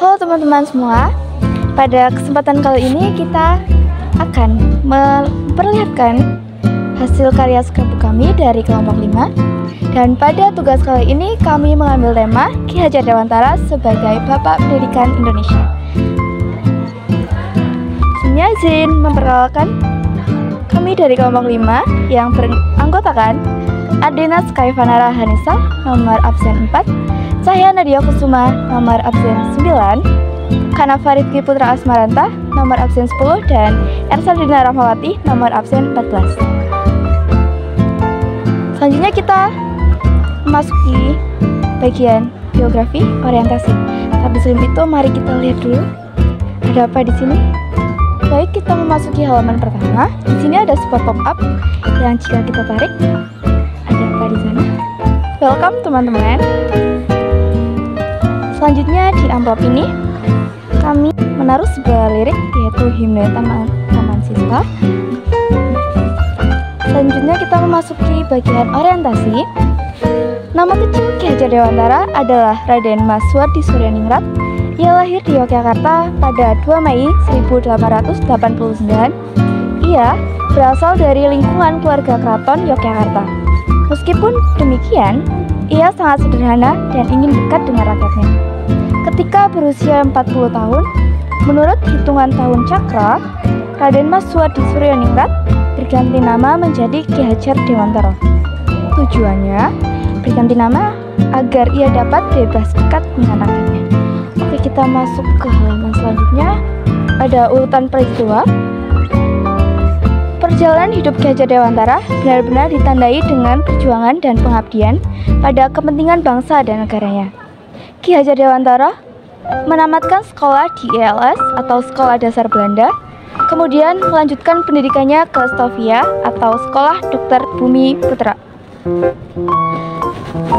Halo teman-teman semua, pada kesempatan kali ini kita akan memperlihatkan hasil karya scrapbook kami dari kelompok 5. Dan pada tugas kali ini kami mengambil tema Ki Hajar Dewantara sebagai Bapak Pendidikan Indonesia. Sebelumnya izin memperkenalkan kami dari kelompok 5 yang beranggotakan Adena Skyvanara Hanisa nomor absen 4, Cahya Nadia Kusuma nomor absen 9, Kanafa Rifki Putra Asmaranta nomor absen 10, dan Ersaldina Rahmawati nomor absen 14. Selanjutnya kita memasuki bagian geografi orientasi. Tapi sebelum itu mari kita lihat dulu ada apa di sini. Baik, kita memasuki halaman pertama. Di sini ada sebuah pop-up yang jika kita tarik ada apa di sana. Welcome teman-teman. Selanjutnya di amplop ini kami menaruh sebuah lirik yaitu himne Taman Siswa. Selanjutnya kita memasuki bagian orientasi. Nama kecil Ki Hajar Dewantara adalah Raden Mas Suwardi Suryaningrat. Ia lahir di Yogyakarta pada 2 Mei 1889. Ia berasal dari lingkungan keluarga keraton Yogyakarta. Meskipun demikian, ia sangat sederhana dan ingin dekat dengan rakyatnya. Ketika berusia 40 tahun, menurut hitungan tahun cakra, Raden Mas Suwardi Suryaningrat berganti nama menjadi Ki Hajar Dewantara. Tujuannya berganti nama agar ia dapat bebas dekat dengan rakyatnya. Oke, kita masuk ke halaman selanjutnya. Ada urutan peristiwa. Perjalanan hidup Ki Hajar Dewantara benar-benar ditandai dengan perjuangan dan pengabdian pada kepentingan bangsa dan negaranya. Ki Hajar Dewantara menamatkan sekolah di ILS atau Sekolah Dasar Belanda, kemudian melanjutkan pendidikannya ke Stovia atau Sekolah Dokter Bumi Putra.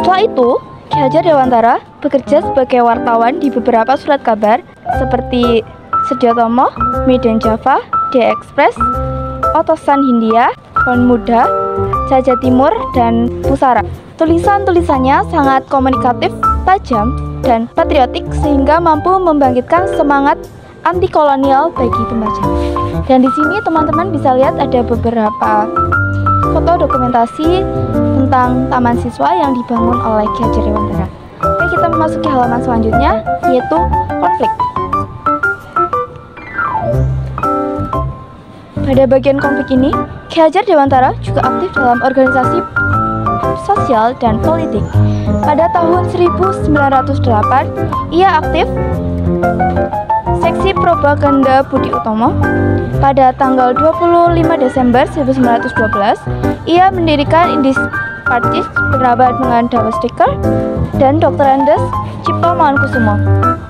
Setelah itu, Ki Hajar Dewantara bekerja sebagai wartawan di beberapa surat kabar seperti Sedyatomo, Medan Java, The Express, Otosan Hindia, Kon Muda, Jajah Timur, dan Pusara. Tulisan-tulisannya sangat komunikatif, tajam, dan patriotik sehingga mampu membangkitkan semangat anti kolonial bagi pembaca. Dan di sini teman-teman bisa lihat ada beberapa foto dokumentasi tentang Taman Siswa yang dibangun oleh Ki Hajar Dewantara. Oke, kita memasuki halaman selanjutnya yaitu konflik. Pada bagian konflik ini, Ki Hajar Dewantara juga aktif dalam organisasi sosial dan politik. Pada tahun 1908, ia aktif Seksi Propaganda Budi Utomo. Pada tanggal 25 Desember 1912, ia mendirikan Indis Partis bernama dengan Dawes Diker dan Dr. Andes Cipto Mangunkusumo.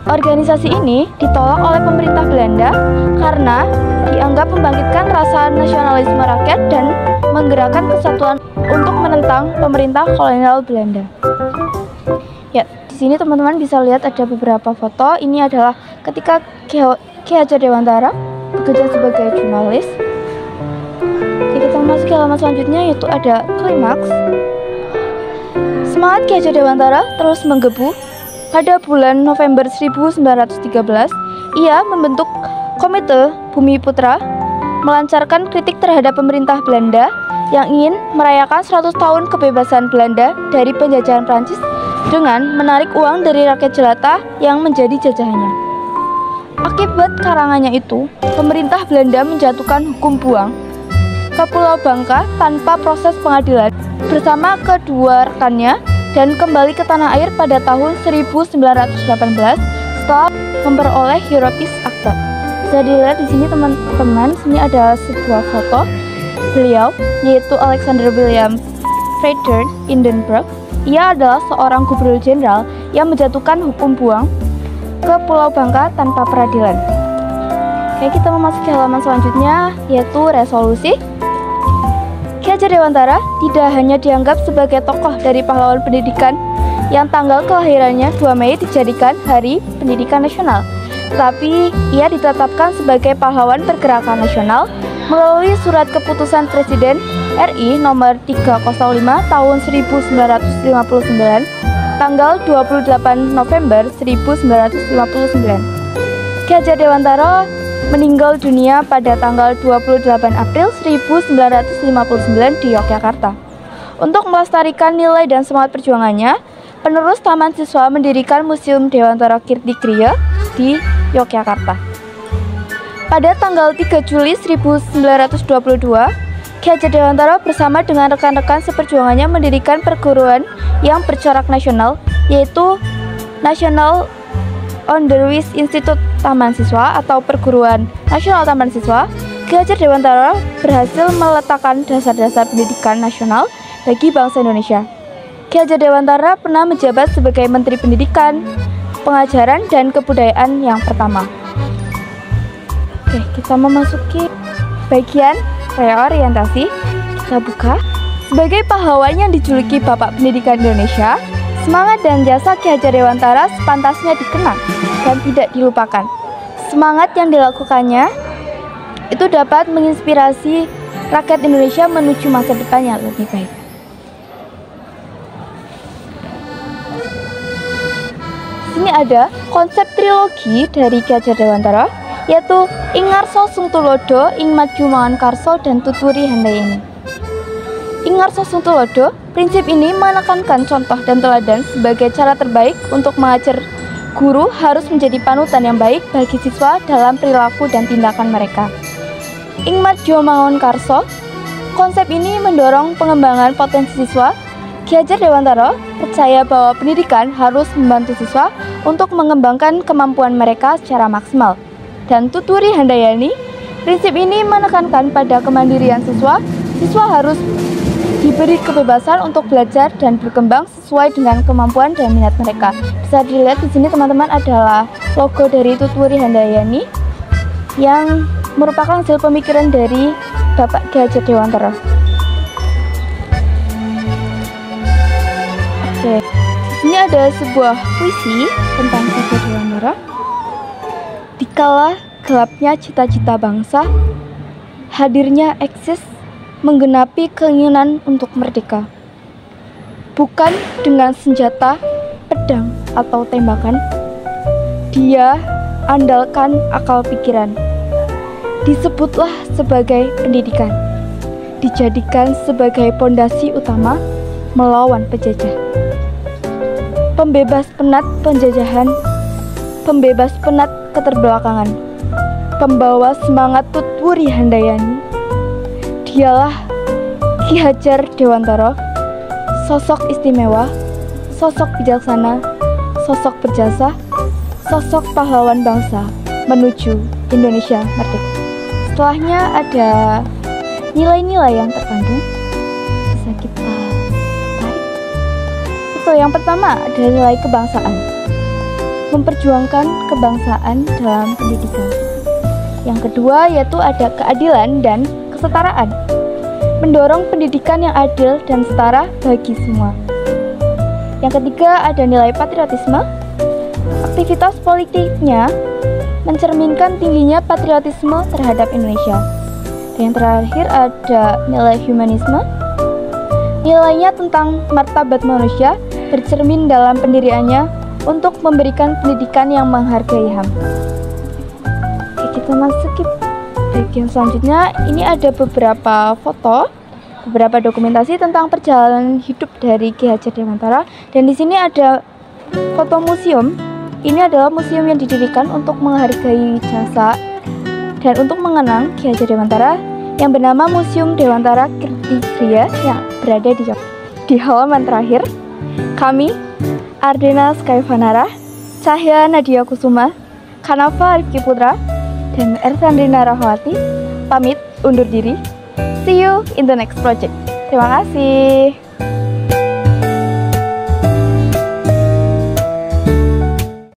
Organisasi ini ditolak oleh pemerintah Belanda karena dianggap membangkitkan rasa nasionalisme rakyat dan menggerakkan kesatuan untuk menentang pemerintah kolonial Belanda. Ya, di sini teman-teman bisa lihat ada beberapa foto. Ini adalah ketika Ki Hajar Dewantara bekerja sebagai jurnalis. Oke, kita masuk ke halaman selanjutnya yaitu ada klimaks. Semangat Ki Hajar Dewantara terus menggebu. Pada bulan November 1913, ia membentuk Komite Bumi Putra, melancarkan kritik terhadap pemerintah Belanda yang ingin merayakan 100 tahun kebebasan Belanda dari penjajahan Prancis dengan menarik uang dari rakyat jelata yang menjadi jajahannya. Akibat karangannya itu, pemerintah Belanda menjatuhkan hukum buang ke Pulau Bangka tanpa proses pengadilan bersama kedua rekannya dan kembali ke tanah air pada tahun 1918 setelah memperoleh Europis Acta. Bisa dilihat di sini teman-teman, sini ada sebuah foto beliau yaitu Alexander William Frederick Hindenburg. Ia adalah seorang gubernur jenderal yang menjatuhkan hukum buang ke Pulau Bangka tanpa peradilan. Oke, kita memasuki halaman selanjutnya yaitu resolusi. Ki Hajar Dewantara tidak hanya dianggap sebagai tokoh dari pahlawan pendidikan yang tanggal kelahirannya 2 Mei dijadikan Hari Pendidikan Nasional, tetapi ia ditetapkan sebagai pahlawan pergerakan nasional melalui surat keputusan Presiden RI nomor 305 tahun 1959 tanggal 28 November 1959. Ki Hajar Dewantara meninggal dunia pada tanggal 28 April 1959 di Yogyakarta. Untuk melestarikan nilai dan semangat perjuangannya, penerus Taman Siswa mendirikan Museum Dewantara Kirti Griya di Yogyakarta. Pada tanggal 3 Juli 1922, Ki Hajar Dewantara bersama dengan rekan-rekan seperjuangannya mendirikan perguruan yang bercorak nasional, yaitu National Onderwijs Instituut Taman Siswa atau Perguruan Nasional Taman Siswa. Ki Hajar Dewantara berhasil meletakkan dasar-dasar pendidikan nasional bagi bangsa Indonesia. Ki Hajar Dewantara pernah menjabat sebagai Menteri Pendidikan, Pengajaran, dan Kebudayaan yang pertama. Oke, kita memasuki bagian reorientasi. Kita buka. Sebagai pahlawan yang dijuluki Bapak Pendidikan Indonesia, semangat dan jasa Ki Hajar Dewantara sepantasnya dikenang dan tidak dilupakan. Semangat yang dilakukannya itu dapat menginspirasi rakyat Indonesia menuju masa depan yang lebih baik. Ini ada konsep trilogi dari Ki Hajar Dewantara, yaitu Ing Ngarsa Sung Tulodo, Ing Maju Mangun Karso, dan Tuturi Handayani. Ing Ngarsa Sung Tulodo, prinsip ini menekankan contoh dan teladan sebagai cara terbaik untuk mengajar. Guru harus menjadi panutan yang baik bagi siswa dalam perilaku dan tindakan mereka. Ing Maju Mangun Karso, konsep ini mendorong pengembangan potensi siswa. Ki Hajar Dewantara percaya bahwa pendidikan harus membantu siswa untuk mengembangkan kemampuan mereka secara maksimal. Dan Tuturi Handayani, prinsip ini menekankan pada kemandirian siswa. Siswa harus diberi kebebasan untuk belajar dan berkembang sesuai dengan kemampuan dan minat mereka. Bisa dilihat di sini teman-teman adalah logo dari Tuturi Handayani yang merupakan hasil pemikiran dari Bapak Ki Hajar Dewantara. Oke, di sini ada sebuah puisi tentang Ki Hajar Dewantara. Dikala gelapnya cita-cita bangsa, hadirnya eksis menggenapi keinginan untuk merdeka. Bukan dengan senjata, pedang, atau tembakan, dia andalkan akal pikiran. Disebutlah sebagai pendidikan, dijadikan sebagai pondasi utama melawan penjajah. Pembebas penat penjajahan, pembebas penat keterbelakangan, pembawa semangat Tuturi Handayani. Dialah Ki Hajar Dewantara, sosok istimewa, sosok bijaksana, sosok berjasa, sosok pahlawan bangsa menuju Indonesia merdeka. Setelahnya ada nilai-nilai yang terkandung, bisa kita tarik. Itu yang pertama ada nilai kebangsaan, memperjuangkan kebangsaan dalam pendidikan. Yang kedua yaitu ada keadilan dan kesetaraan, mendorong pendidikan yang adil dan setara bagi semua. Yang ketiga ada nilai patriotisme, aktivitas politiknya mencerminkan tingginya patriotisme terhadap Indonesia. Dan yang terakhir ada nilai humanisme, nilainya tentang martabat manusia bercermin dalam pendiriannya untuk memberikan pendidikan yang menghargai HAM. Oke, kita masuk ke bagian selanjutnya. Ini ada beberapa foto, beberapa dokumentasi tentang perjalanan hidup dari Ki Hajar Dewantara. Dan di sini ada foto museum. Ini adalah museum yang didirikan untuk menghargai jasa dan untuk mengenang Ki Hajar Dewantara yang bernama Museum Dewantara Kirti Griya yang berada di Yogyakarta. Di halaman terakhir, kami Ardena Skyvanara, Cahya Nadia Kusuma, Kanava Rifki Putra, dan Ersandrina Rahwati pamit undur diri. See you in the next project. Terima kasih.